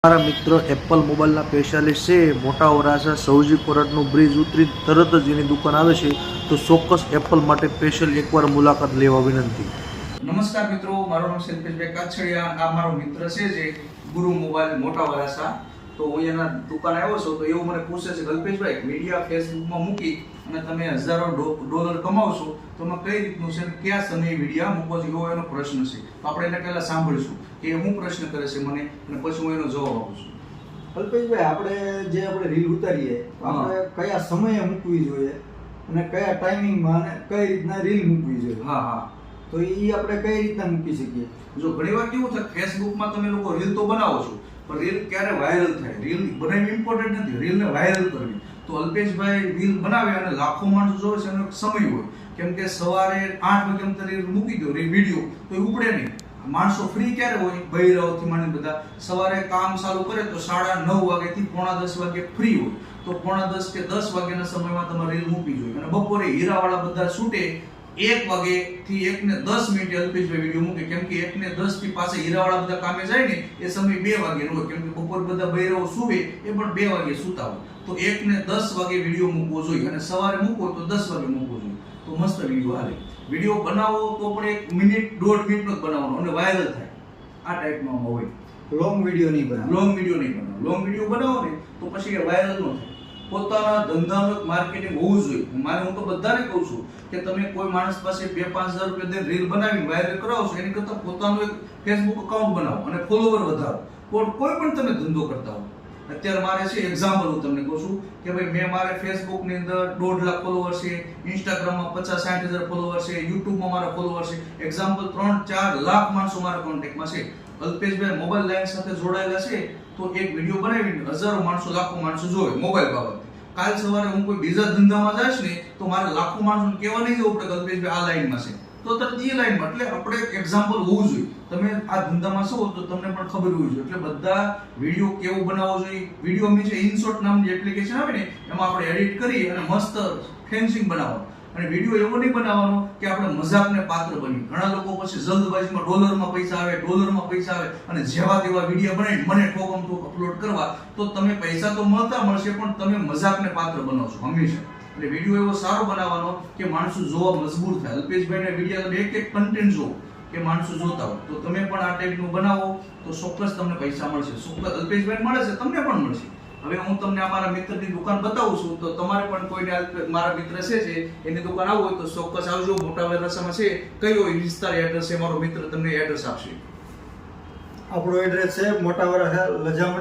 મારા મિત્ર એપલ મોબાઈલના સ્પેશિયાલિસ્ટ છે. મોટા વરાછા સૌજી કોરટનું બ્રિજ ઉતરી તરત જ એની દુકાન આવે છે, તો ચોક્કસ એપલ માટે સ્પેશિયલ એકવાર મુલાકાત લેવા વિનંતી. નમસ્કાર મિત્રો, મારું નામ શિલ્પેશભાઈ કાછડિયા. આ મારો મિત્ર છે જે ગુરુ મોબાઈલ મોટા વરાછા. તો હું એના દુકાન આવ્યો છું, તો એવું મને પૂછે છે, કલ્પેશભાઈ મીડિયા ફેસબુકમાં મૂકી અને તમે હજારો ડોલર કમાવશો, તો એમાં કઈ રીતનું છે, કયા સમયે વિડીયા મૂકો છો, એવો એનો પ્રશ્ન છે. તો આપણે એને પહેલા સાંભળીશું કે એ શું પ્રશ્ન કરે છે મને, અને પછી હું એનો જવાબ આપું છું. કલ્પેશભાઈ, આપણે રીલ ઉતારીએ તો આપણે કયા સમયે મૂકવી જોઈએ અને કયા ટાઈમિંગમાં અને કઈ રીતના રીલ મૂકવી જોઈએ? હા, તો એ આપણે કઈ રીતના મૂકી શકીએ? જો ઘણી વાર કેવું થાય, ફેસબુકમાં તમે લોકો રીલ તો બનાવો છો, પણ રીલ ક્યારે વાયરલ થાય? રીલ બનાવવી ઇમ્પોર્ટન્ટ નથી, રીલને વાયરલ કરવી. તો અલ્પેશભાઈ રીલ બનાવે અને લાખો માણસો જોવે છે, એનો એક સમય હોય. કેમ કે સવારે 8 વાગે તમે રીલ મૂકી દો વિડીયો, તો એ ઉપડે નહીં. માણસો ફ્રી ક્યારે હોય? બૈરાઓથી માંડીને બધા સવારે કામ ચાલુ કરે તો 9:30 વાગ્યાથી 9:45 વાગે ફ્રી હોય. તો 9:45 કે 10 વાગ્યાના સમયમાં તમારે રીલ મૂકવી જોઈએ. અને બપોરે હીરાવાળા બધા છૂટે 1 વાગેથી 1:10 અલ્પેશભાઈ વિડીયો મૂકે. કેમ કે 1:10 થી પાસે હીરાવાળા બધા કામે જાય ને, એ સમય 2 વાગ્યાનો હોય. કેમ કે બપોર બધા બૈરાઓ સૂવે, એ પણ 2 વાગે સૂતા હોય. તો 1:10 વાગે વિડીયો મૂકવો જોઈએ, અને સવારે મૂકો તો 10 વાગે મૂકવો જોઈએ. તો મસ્ત વિડીયો હાલે. વિડીયો બનાવો તો પણ 1 મિનિટ 1.5 મિનિટનો જ બનાવવાનો અને વાયરલ થાય. આ ટાઈપનો હોય. લોંગ વિડીયો નહીં બનાવો. લોંગ વિડીયો બનાવો ને તો પછી એ વાયરલ ન થાય. પોતાના ધંધાનું માર્કેટિંગ હોવું જોઈએ. હું તો બધાને કહું છું કે તમે કોઈ માણસ પાસે 2-5 હજાર રૂપિયા દઈને રીલ બનાવી વાયરલ કરાવો છો, એની કરતાં પોતાનું એક ફેસબુક એકાઉન્ટ બનાવો અને ફોલોવર વધારો. કોઈ પણ તમે ધંધો કરતા હો. અત્યારે મારે છે એક્ઝામ્પલ હું તમને કહું છું કે ભાઈ મારે ફેસબુકની અંદર 1.5 લાખ ફોલોવર છે, ઇન્સ્ટાગ્રામમાં 50-60 હજાર ફોલોવર છે, યુટ્યુબમાં મારા ફોલોવર છે. એક્ઝામ્પલ 3-4 લાખ માણસો મારા કોન્ટેક્ટમાં છે. અલ્પેશભાઈ મોબાઈલ લાઈન સાથે જોડાયેલા છે, તો એક વિડીયો બનાવીને હજારો માણસો, લાખો માણસો જોવે મોબાઈલ બાબતે. કાલ સવારે હું કોઈ બીજા ધંધામાં જઈશ ને, તો મારે લાખો માણસોને કહેવા નહીં જવું પડે કે અલ્પેશભાઈ આ લાઈનમાં છે, તો તરત એ લાઈનમાં. એટલે આપણે એક્ઝામ્પલ હોવું જોઈએ. તમે આ ધંધામાં છો તો તમને પણ ખબર હોવી જોઈએ. એટલે બધા વિડીયો કેવો બનાવવો જોઈએ. વિડીયો મીન્સ ઇનશોટ નામની એપ્લિકેશન આવે ને, એમાં આપણે એડિટ કરી અને મસ્ત ફેન્સિંગ બનાવવાનું. અને વિડીયો એવો નહીં બનાવવાનો કે આપણે મજાકને પાત્ર બની. ઘણા લોકો પછી જલ્દબાજીમાં ડોલરમાં પૈસા આવે અને જેવા તેવા વિડીયો બનાવીને મને ઠોકમ ઠોક અપલોડ કરવા, તો તમે પૈસા તો મળતા મળશે, પણ તમે મજાકને પાત્ર બનો છો હંમેશા. એટલે વિડીયો એવો સારો બનાવવાનો કે માણસો જોવા મજબૂર થાય. અલ્પેશભાઈના વિડીયો એક કન્ટેન્ટ જોવો કે માણસો જોતા હોય. તો તમે પણ આ ટાઈપનું બનાવો તો ચોક્કસ તમને પૈસા મળશે. ચોક્કસ અલ્પેશભાઈ મળે છે, તમને પણ મળશે. હવે હું તમને અમારા મિત્રની દુકાન બતાવું છું, તો તમારે પણ કોઈને મારા મિત્ર છે એની દુકાન આવવું હોય તો ચોક્કસ આવજો. મોટા વરાછામાં છે. કયો વિસ્તાર એડ્રેસ છે મારો મિત્ર તમને એડ્રેસ આપશે. આપણો એડ્રેસ છે મોટા વરાછા લજામણી.